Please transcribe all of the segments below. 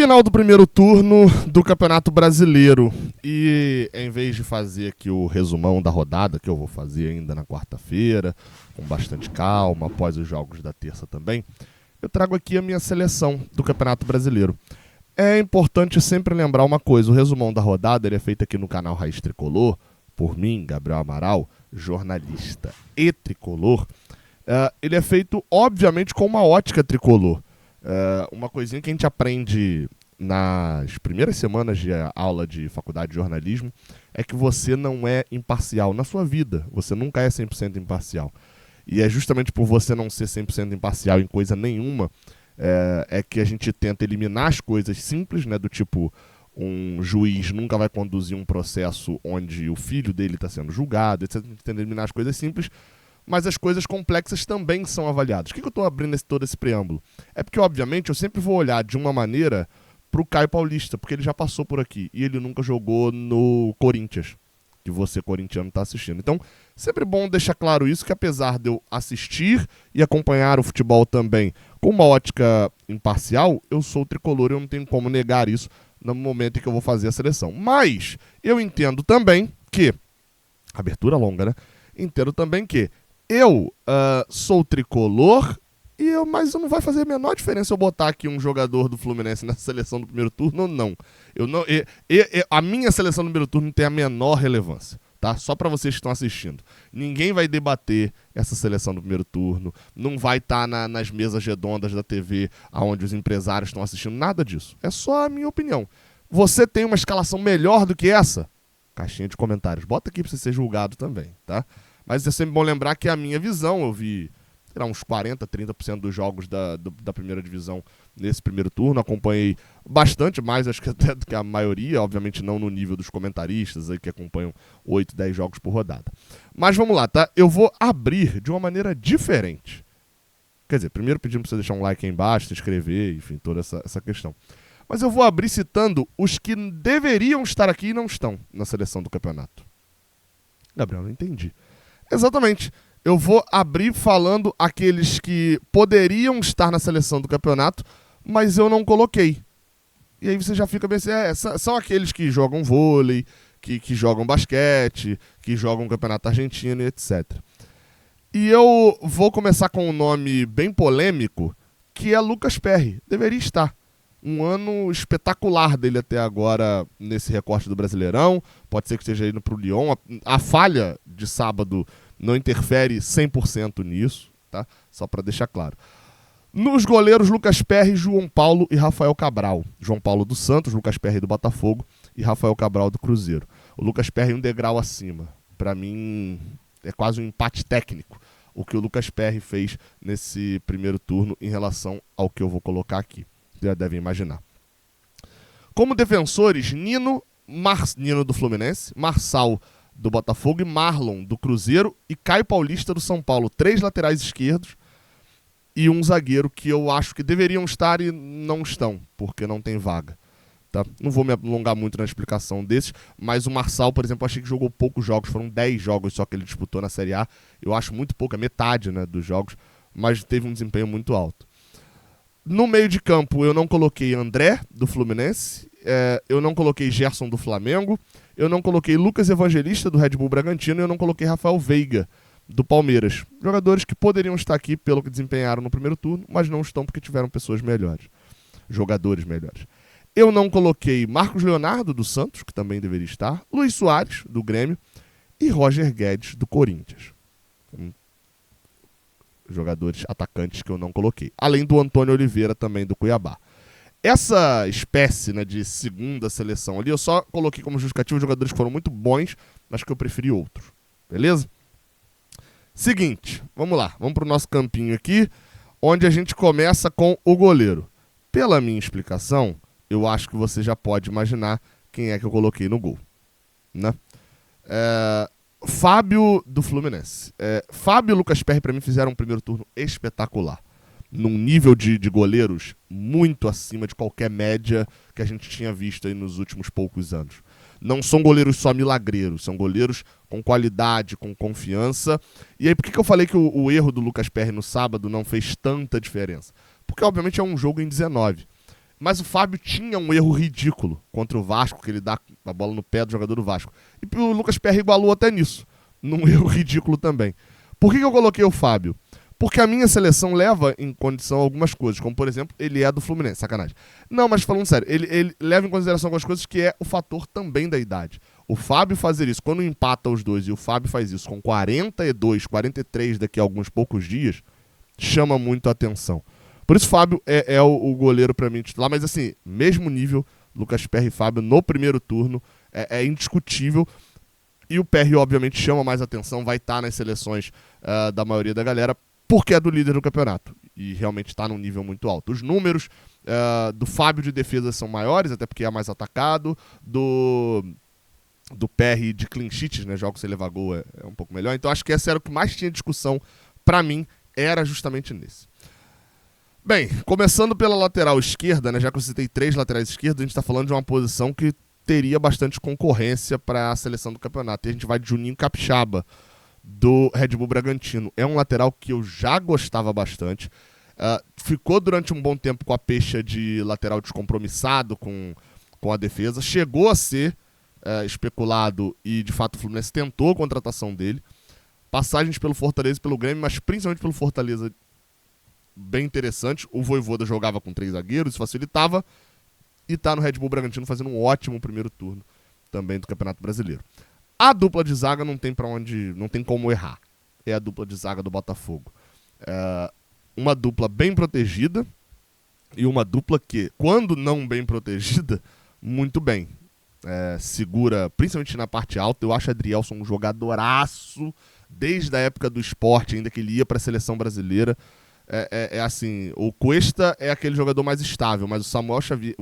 Final do primeiro turno do Campeonato Brasileiro. E em vez de fazer aqui o resumão da rodada, que eu vou fazer ainda na quarta-feira, com bastante calma, após os jogos da terça também, eu trago aqui a minha seleção do Campeonato Brasileiro. É importante sempre lembrar uma coisa, o resumão da rodada ele é feito aqui no canal Raiz Tricolor, por mim, Gabriel Amaral, jornalista e tricolor. Ele é feito, obviamente, com uma ótica tricolor. Uma coisinha que a gente aprende nas primeiras semanas de aula de faculdade de jornalismo é que você não é imparcial na sua vida. Você nunca é 100% imparcial. E é justamente por você não ser 100% imparcial em coisa nenhuma é que a gente tenta eliminar as coisas simples, né, do tipo um juiz nunca vai conduzir um processo onde o filho dele está sendo julgado, etc. A gente tenta eliminar as coisas simples, mas as coisas complexas também são avaliadas. Por que eu estou abrindo todo esse preâmbulo? É porque, obviamente, eu sempre vou olhar de uma maneira para o Caio Paulista, porque ele já passou por aqui e ele nunca jogou no Corinthians, que você, corintiano, está assistindo. Então, sempre bom deixar claro isso, que apesar de eu assistir e acompanhar o futebol também com uma ótica imparcial, eu sou tricolor e eu não tenho como negar isso no momento em que eu vou fazer a seleção. Mas eu entendo também que... Abertura longa, né? Entendo também que eu sou tricolor, mas não vai fazer a menor diferença eu botar aqui um jogador do Fluminense na seleção do primeiro turno ou não. A minha seleção do primeiro turno não tem a menor relevância, tá? Só para vocês que estão assistindo. Ninguém vai debater essa seleção do primeiro turno, não vai estar nas mesas redondas da TV onde os empresários estão assistindo, nada disso. É só a minha opinião. Você tem uma escalação melhor do que essa? Caixinha de comentários. Bota aqui para você ser julgado também, tá? Mas é sempre bom lembrar que é a minha visão. Eu vi, sei lá, uns 40%, 30% dos jogos da primeira divisão nesse primeiro turno. Acompanhei bastante mais, acho que até do que a maioria. Obviamente não no nível dos comentaristas aí que acompanham 8, 10 jogos por rodada. Mas vamos lá, tá? Eu vou abrir de uma maneira diferente. Quer dizer, primeiro pedindo para você deixar um like aí embaixo, se inscrever, enfim, toda essa questão. Mas eu vou abrir citando os que deveriam estar aqui e não estão na seleção do campeonato. Gabriel, não entendi. Exatamente. Eu vou abrir falando aqueles que poderiam estar na seleção do campeonato, mas eu não coloquei. E aí você já fica bem assim, são aqueles que jogam vôlei, que jogam basquete, que jogam campeonato argentino e etc. E eu vou começar com um nome bem polêmico, que é Lucas Perry. Deveria estar. Um ano espetacular dele até agora nesse recorte do Brasileirão. Pode ser que esteja indo para o Lyon. A falha de sábado não interfere 100% nisso, tá? Só para deixar claro. Nos goleiros, Lucas Perry, João Paulo e Rafael Cabral. João Paulo do Santos, Lucas Perry do Botafogo e Rafael Cabral do Cruzeiro. O Lucas Perry um degrau acima. Para mim, é quase um empate técnico o que o Lucas Perry fez nesse primeiro turno em relação ao que eu vou colocar aqui. Já devem imaginar. Como defensores, Nino do Fluminense, Marçal do Botafogo e Marlon do Cruzeiro e Caio Paulista do São Paulo. 3 laterais esquerdos e um zagueiro que eu acho que deveriam estar e não estão, porque não tem vaga. Tá? Não vou me alongar muito na explicação desses, mas o Marçal, por exemplo, eu achei que jogou poucos jogos, foram 10 jogos só que ele disputou na Série A. Eu acho muito pouco, a metade, né, dos jogos, mas teve um desempenho muito alto. No meio de campo, eu não coloquei André, do Fluminense, eu não coloquei Gerson, do Flamengo, eu não coloquei Lucas Evangelista, do Red Bull Bragantino, e eu não coloquei Rafael Veiga, do Palmeiras. Jogadores que poderiam estar aqui pelo que desempenharam no primeiro turno, mas não estão porque tiveram pessoas melhores, jogadores melhores. Eu não coloquei Marcos Leonardo, do Santos, que também deveria estar, Luiz Soares, do Grêmio, e Roger Guedes, do Corinthians. Jogadores atacantes que eu não coloquei. Além do Antônio Oliveira, também do Cuiabá. Essa espécie, né, de segunda seleção ali, eu só coloquei como justificativo jogadores que foram muito bons, mas que eu preferi outros. Beleza? Seguinte, vamos lá. Vamos para o nosso campinho aqui, onde a gente começa com o goleiro. Pela minha explicação, eu acho que você já pode imaginar quem é que eu coloquei no gol. Né? Fábio do Fluminense. Fábio e Lucas Perry, para mim, fizeram um primeiro turno espetacular. Num nível de goleiros muito acima de qualquer média que a gente tinha visto aí nos últimos poucos anos. Não são goleiros só milagreiros, são goleiros com qualidade, com confiança. E aí, por que eu falei que o erro do Lucas Perry no sábado não fez tanta diferença? Porque, obviamente, é um jogo em 19. Mas o Fábio tinha um erro ridículo contra o Vasco, que ele dá a bola no pé do jogador do Vasco. E o Lucas Perry igualou até nisso, num erro ridículo também. Por que eu coloquei o Fábio? Porque a minha seleção leva em condição algumas coisas, como por exemplo, ele é do Fluminense, sacanagem. Não, mas falando sério, ele leva em consideração algumas coisas que é o fator também da idade. O Fábio fazer isso, quando empata os dois e o Fábio faz isso com 42, 43 daqui a alguns poucos dias, chama muito a atenção. Por isso, Fábio é o goleiro pra mim titular, mas assim, mesmo nível, Lucas Perry e Fábio no primeiro turno é indiscutível. E o Perry, obviamente, chama mais atenção, vai estar nas seleções da maioria da galera, porque é do líder do campeonato. E realmente está num nível muito alto. Os números do Fábio de defesa são maiores, até porque é mais atacado. Do Perry de clean sheets, né, jogos sem levar gol é um pouco melhor. Então acho que esse era o que mais tinha discussão pra mim, era justamente nesse. Bem, começando pela lateral esquerda, né, já que eu citei 3 laterais esquerdas, a gente está falando de uma posição que teria bastante concorrência para a seleção do campeonato. E a gente vai de Juninho Capixaba, do Red Bull Bragantino. É um lateral que eu já gostava bastante. Ficou durante um bom tempo com a pecha de lateral descompromissado com a defesa. Chegou a ser especulado e, de fato, o Fluminense tentou a contratação dele. Passagens pelo Fortaleza e pelo Grêmio, mas principalmente pelo Fortaleza, bem interessante. O Vojvoda jogava com 3 zagueiros, isso facilitava. E tá no Red Bull Bragantino fazendo um ótimo primeiro turno também do Campeonato Brasileiro. A dupla de zaga não tem como errar. É a dupla de zaga do Botafogo. Uma dupla bem protegida e uma dupla que, quando não bem protegida, muito bem. Segura, principalmente na parte alta. Eu acho Adrielson um jogadoraço desde a época do Sport, ainda que ele ia para a seleção brasileira. Assim, o Cuesta é aquele jogador mais estável, mas o Samuel Xavier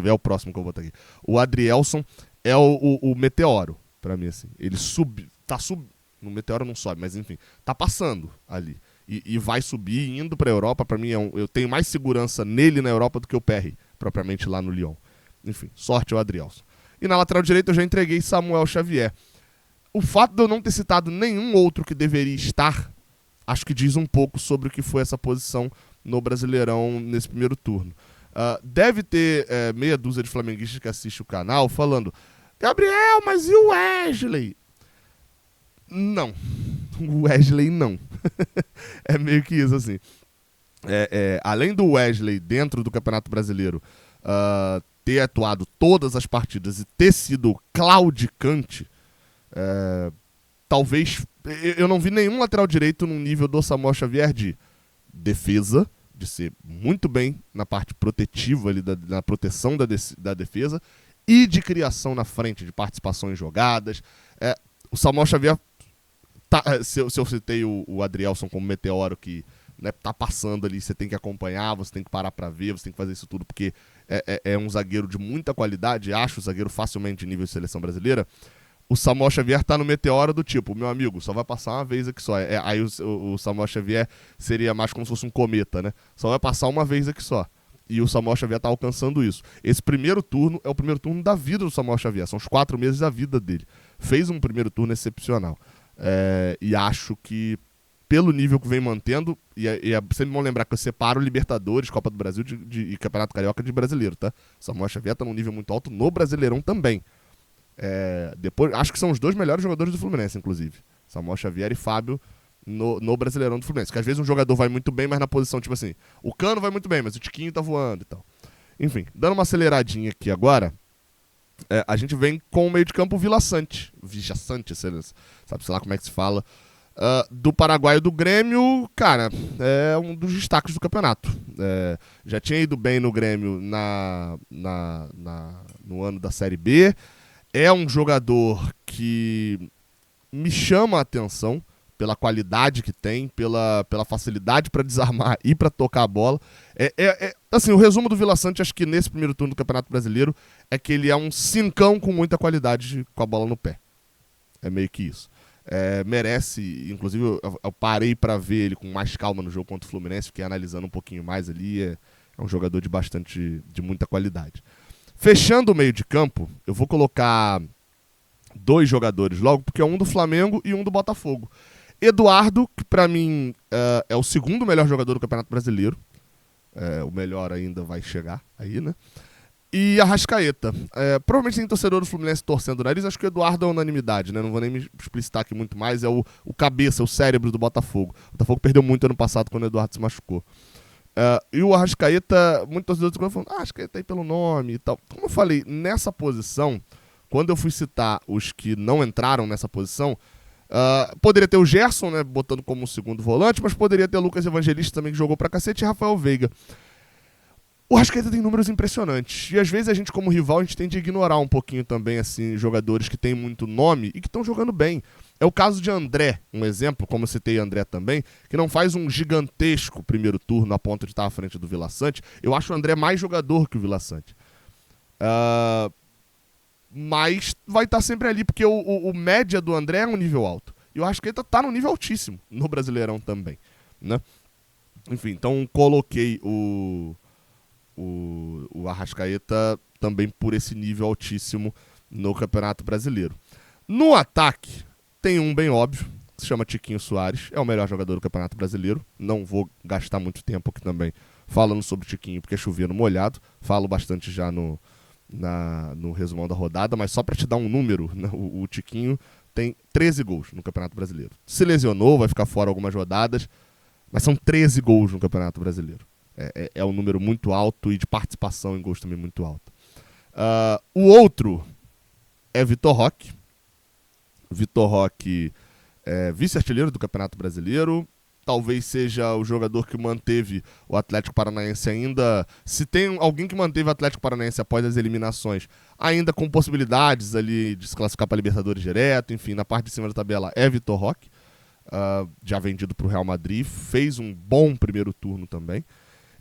é o próximo que eu vou botar aqui. O Adrielson é o meteoro, pra mim, assim. Ele no meteoro não sobe, mas enfim, tá passando ali. E vai subir, indo pra Europa. Pra mim, eu tenho mais segurança nele na Europa do que o Perry, propriamente lá no Lyon. Enfim, sorte o Adrielson. E na lateral direita eu já entreguei Samuel Xavier. O fato de eu não ter citado nenhum outro que deveria estar, acho que diz um pouco sobre o que foi essa posição no Brasileirão nesse primeiro turno. Deve ter meia dúzia de flamenguistas que assiste o canal falando: Gabriel, mas e o Wesley? Não. O Wesley não. É meio que isso, assim. Além do Wesley dentro do Campeonato Brasileiro ter atuado todas as partidas e ter sido claudicante, talvez... Eu não vi nenhum lateral direito no nível do Samuel Xavier de defesa, de ser muito bem na parte protetiva, ali, na proteção da defesa, e de criação na frente, de participação em jogadas. O Samuel Xavier, se eu citei o Adrielson como meteoro, que, né, tá passando ali, você tem que acompanhar, você tem que parar pra ver, você tem que fazer isso tudo, porque é um zagueiro de muita qualidade, acho o zagueiro facilmente de nível de seleção brasileira. O Samuel Xavier tá no meteoro do tipo, meu amigo, só vai passar uma vez aqui só. Aí o Samuel Xavier seria mais como se fosse um cometa, né? Só vai passar uma vez aqui só. E o Samuel Xavier tá alcançando isso. Esse primeiro turno é o primeiro turno da vida do Samuel Xavier. São os 4 meses da vida dele. Fez um primeiro turno excepcional. E acho que, pelo nível que vem mantendo, e é sempre bom lembrar que eu separo Libertadores, Copa do Brasil e Campeonato Carioca de brasileiro, tá? O Samuel Xavier tá num nível muito alto no Brasileirão também. Depois, acho que são os 2 melhores jogadores do Fluminense, inclusive. Samuel Xavier e Fábio no Brasileirão do Fluminense. Porque às vezes um jogador vai muito bem, mas na posição, tipo assim, o Cano vai muito bem, mas o Tiquinho tá voando e tal. Enfim, dando uma aceleradinha aqui agora, a gente vem com o meio de campo Vila Sante, sabe, sei lá como é que se fala, do Paraguai do Grêmio. Cara, é um dos destaques do campeonato. Já tinha ido bem no Grêmio no ano da Série B. É um jogador que me chama a atenção pela qualidade que tem, pela facilidade para desarmar e para tocar a bola. Assim, o resumo do Vila Sante, acho que nesse primeiro turno do Campeonato Brasileiro, é que ele é um cincão com muita qualidade com a bola no pé. É meio que isso. Merece, inclusive eu parei para ver ele com mais calma no jogo contra o Fluminense, fiquei analisando um pouquinho mais ali. É um jogador de muita qualidade. Fechando o meio de campo, eu vou colocar 2 jogadores logo, porque é um do Flamengo e um do Botafogo. Eduardo, que pra mim é o segundo melhor jogador do Campeonato Brasileiro. o melhor ainda vai chegar aí, né? E Arrascaeta. Provavelmente tem torcedor do Fluminense torcendo o nariz. Acho que o Eduardo é unanimidade, né? Não vou nem me explicitar aqui muito mais. É o cabeça, o cérebro do Botafogo. O Botafogo perdeu muito ano passado quando o Eduardo se machucou. E o Arrascaeta, muitos torcedores falam, Arrascaeta aí pelo nome e tal. Como eu falei, nessa posição, quando eu fui citar os que não entraram nessa posição, poderia ter o Gerson, né, botando como segundo volante, mas poderia ter o Lucas Evangelista também, que jogou pra cacete, e Rafael Veiga. O Arrascaeta tem números impressionantes. E às vezes a gente, como rival, a gente tende a ignorar um pouquinho também, assim, jogadores que têm muito nome e que estão jogando bem. É o caso de André, um exemplo, como eu citei André também, que não faz um gigantesco primeiro turno a ponto de estar à frente do Vila Sante. Eu acho o André mais jogador que o Vila Sante. Mas vai estar sempre ali, porque o média do André é um nível alto. E o Arrascaeta está num nível altíssimo, no Brasileirão também, né? Enfim, então coloquei o Arrascaeta também por esse nível altíssimo no Campeonato Brasileiro. No ataque, tem um bem óbvio, que se chama Tiquinho Soares, é o melhor jogador do Campeonato Brasileiro. Não vou gastar muito tempo aqui também falando sobre o Tiquinho, porque é chover no molhado. Falo bastante já no resumão da rodada, mas só para te dar um número, né, o Tiquinho tem 13 gols no Campeonato Brasileiro. Se lesionou, vai ficar fora algumas rodadas, mas são 13 gols no Campeonato Brasileiro. É um número muito alto e de participação em gols também muito alto. O outro é Vitor Roque. Vitor Roque é vice-artilheiro do Campeonato Brasileiro. Talvez seja o jogador que manteve o Atlético Paranaense ainda... Se tem alguém que manteve o Atlético Paranaense após as eliminações, ainda com possibilidades ali de se classificar para a Libertadores direto, enfim, na parte de cima da tabela é Vitor Roque. Já vendido para o Real Madrid. Fez um bom primeiro turno também.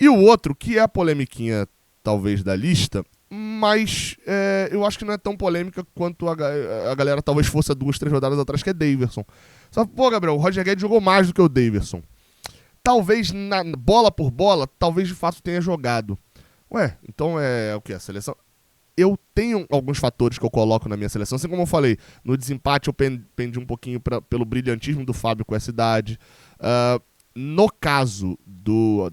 E o outro, que é a polemiquinha, talvez, da lista, mas eu acho que não é tão polêmica quanto a galera talvez fosse há 2, 3 rodadas atrás, que é Daverson. Só que, Gabriel, o Roger Guedes jogou mais do que o Daverson. Talvez, bola por bola, talvez de fato tenha jogado. Então é o que? A seleção... Eu tenho alguns fatores que eu coloco na minha seleção, assim como eu falei, no desempate eu pendi um pouquinho pelo brilhantismo do Fábio com essa idade. No caso do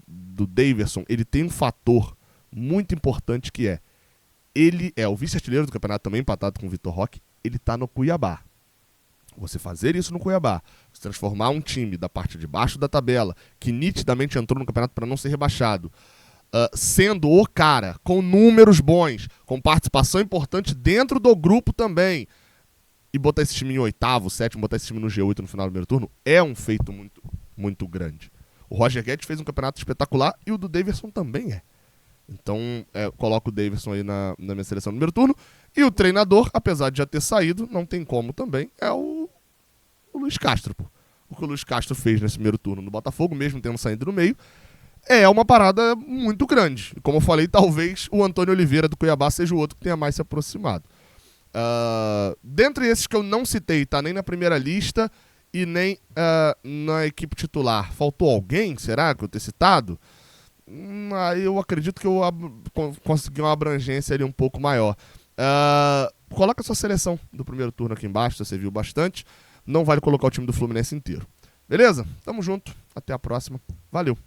Daverson, ele tem um fator muito importante que ele é o vice-artilheiro do campeonato também, empatado com o Vitor Roque, ele tá no Cuiabá. Você fazer isso no Cuiabá, se transformar um time da parte de baixo da tabela, que nitidamente entrou no campeonato para não ser rebaixado, sendo o cara com números bons, com participação importante dentro do grupo também, e botar esse time em 8º, 7º, botar esse time no G8 no final do primeiro turno, é um feito muito, muito grande. O Roger Guedes fez um campeonato espetacular e o do Daverson também é. Então, coloco o Daverson aí na minha seleção no primeiro turno. E o treinador, apesar de já ter saído, não tem como também, é o Luiz Castro. Pô. O que o Luiz Castro fez nesse primeiro turno no Botafogo, mesmo tendo saído no meio, é uma parada muito grande. Como eu falei, talvez o Antônio Oliveira do Cuiabá seja o outro que tenha mais se aproximado. Dentre esses que eu não citei, tá nem na primeira lista e nem na equipe titular. Faltou alguém, será, que eu ter citado? Eu acredito que eu consegui uma abrangência ali um pouco maior. Coloca a sua seleção do primeiro turno aqui embaixo, você viu bastante. Não vale colocar o time do Fluminense inteiro. Beleza? Tamo junto. Até a próxima. Valeu.